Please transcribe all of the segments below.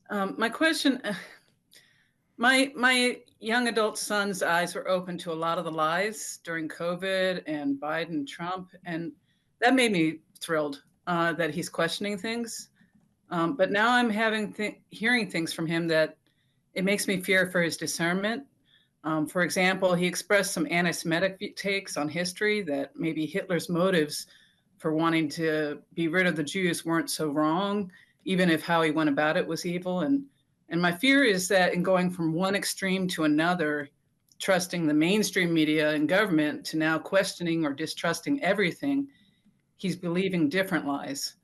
My question, my young adult son's eyes were open to a lot of the lies during COVID and Biden, Trump, and that made me thrilled that he's questioning things. But now I'm hearing things from him that it makes me fear for his discernment. For example, he expressed some anti-Semitic takes on history that maybe Hitler's motives for wanting to be rid of the Jews weren't so wrong, even if how he went about it was evil. And my fear is that in going from one extreme to another, trusting the mainstream media and government to now questioning or distrusting everything, he's believing different lies.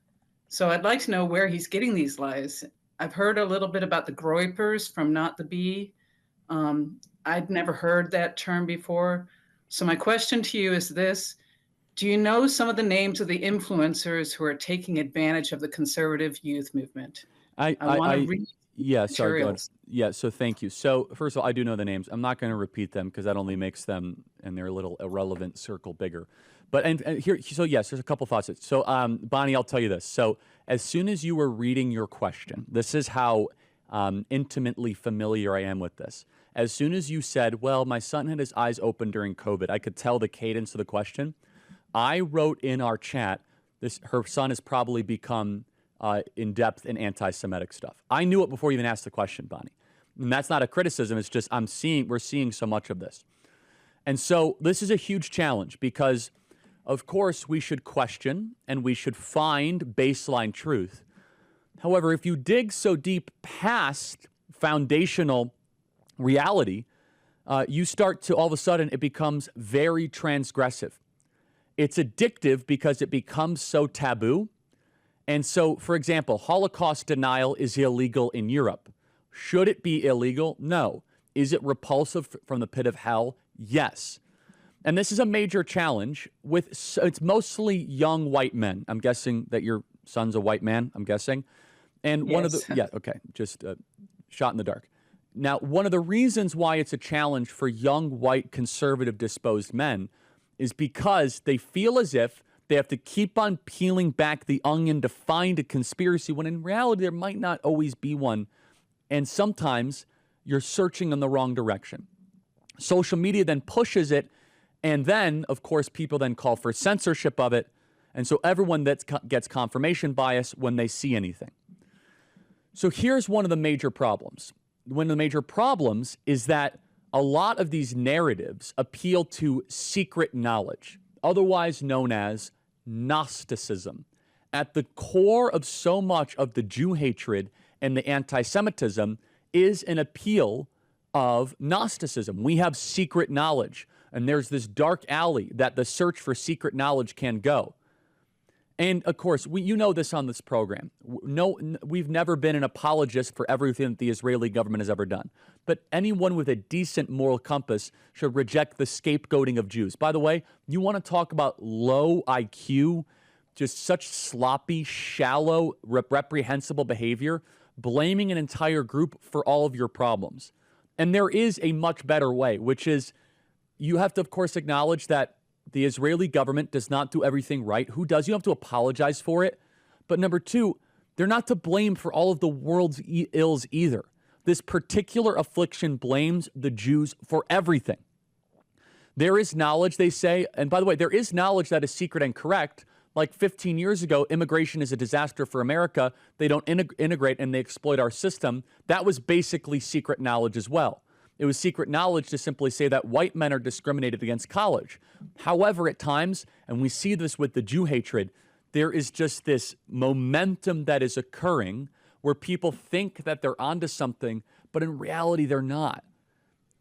So I'd like to know where he's getting these lies. I've heard a little bit about the groypers from Not the Bee. I'd never heard that term before. So my question to you is this: do you know some of the names of the influencers who are taking advantage of the conservative youth movement? I, I I, want to I read yeah, sorry, go ahead. materials. Yeah, so thank you. So first of all, I do know the names. I'm not going to repeat them because that only makes them and their little irrelevant circle bigger. But and here, so yes, there's a couple thoughts. So Bonnie, I'll tell you this. So as soon as you were reading your question, this is how intimately familiar I am with this. As soon as you said, "Well, my son had his eyes open during COVID," I could tell the cadence of the question. I wrote in our chat, "This her son has probably become." In depth in anti-Semitic stuff. I knew it before you even asked the question, Bonnie. And that's not a criticism. It's just we're seeing so much of this. And so this is a huge challenge because, of course, we should question and we should find baseline truth. However, if you dig so deep past foundational reality, you start to all of a sudden it becomes very transgressive. It's addictive because it becomes so taboo. And so, for example, Holocaust denial is illegal in Europe. Should it be illegal? No. Is it repulsive from the pit of hell? Yes. And this is a major challenge it's mostly young white men. I'm guessing that your son's a white man, I'm guessing. And Yes. okay, just shot in the dark. Now, one of the reasons why it's a challenge for young white conservative disposed men is because they feel as if they have to keep on peeling back the onion to find a conspiracy when in reality there might not always be one. And sometimes you're searching in the wrong direction. Social media then pushes it. And then, of course, people then call for censorship of it. And so everyone gets confirmation bias when they see anything. So here's one of the major problems. One of the major problems is that a lot of these narratives appeal to secret knowledge, otherwise known as Gnosticism. At the core of so much of the Jew hatred and the anti-Semitism is an appeal of Gnosticism. We have secret knowledge, and there's this dark alley that the search for secret knowledge can go. And of course, you know this on this program. No, we've never been an apologist for everything that the Israeli government has ever done. But anyone with a decent moral compass should reject the scapegoating of Jews. By the way, you want to talk about low IQ, just such sloppy, shallow, reprehensible behavior, blaming an entire group for all of your problems. And there is a much better way, which is you have to, of course, acknowledge that the Israeli government does not do everything right. Who does? You don't have to apologize for it. But number two, they're not to blame for all of the world's ills either. This particular affliction blames the Jews for everything. There is knowledge, they say, and by the way, there is knowledge that is secret and correct. Like 15 years ago, immigration is a disaster for America. They don't integrate and they exploit our system. That was basically secret knowledge as well. It was secret knowledge to simply say that white men are discriminated against college. However, at times, and we see this with the Jew hatred, there is just this momentum that is occurring where people think that they're onto something, but in reality, they're not.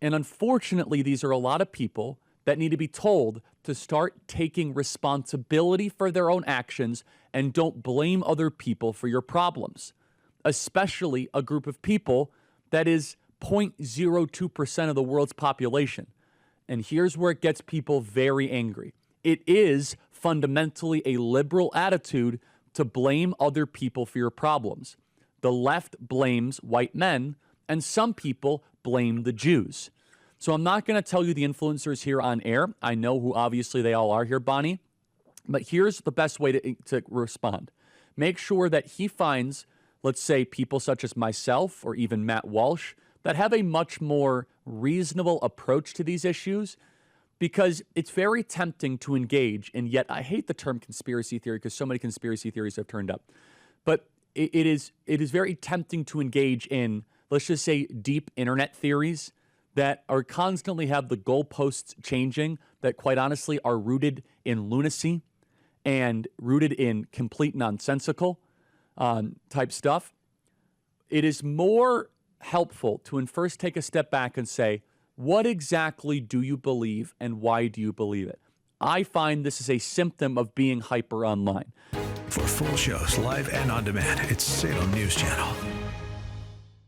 And unfortunately, these are a lot of people that need to be told to start taking responsibility for their own actions and don't blame other people for your problems, especially a group of people that is 0.02% of the world's population. And here's where it gets people very angry. It is fundamentally a liberal attitude to blame other people for your problems. The left blames white men, and some people blame the Jews. So I'm not going to tell you the influencers here on air. I know who obviously they all are here, Bonnie. But here's the best way to respond. Make sure that he finds let's say, people such as myself or even Matt Walsh that have a much more reasonable approach to these issues, because it's very tempting to engage, and yet I hate the term conspiracy theory because so many conspiracy theories have turned up. But it is very tempting to engage in, let's just say, deep internet theories that are constantly have the goalposts changing, that quite honestly are rooted in lunacy and rooted in complete nonsensical type stuff. It is more helpful to first take a step back and say, what exactly do you believe and why do you believe it? I find this is a symptom of being hyper online. For full shows, live and on demand, it's Salem News Channel.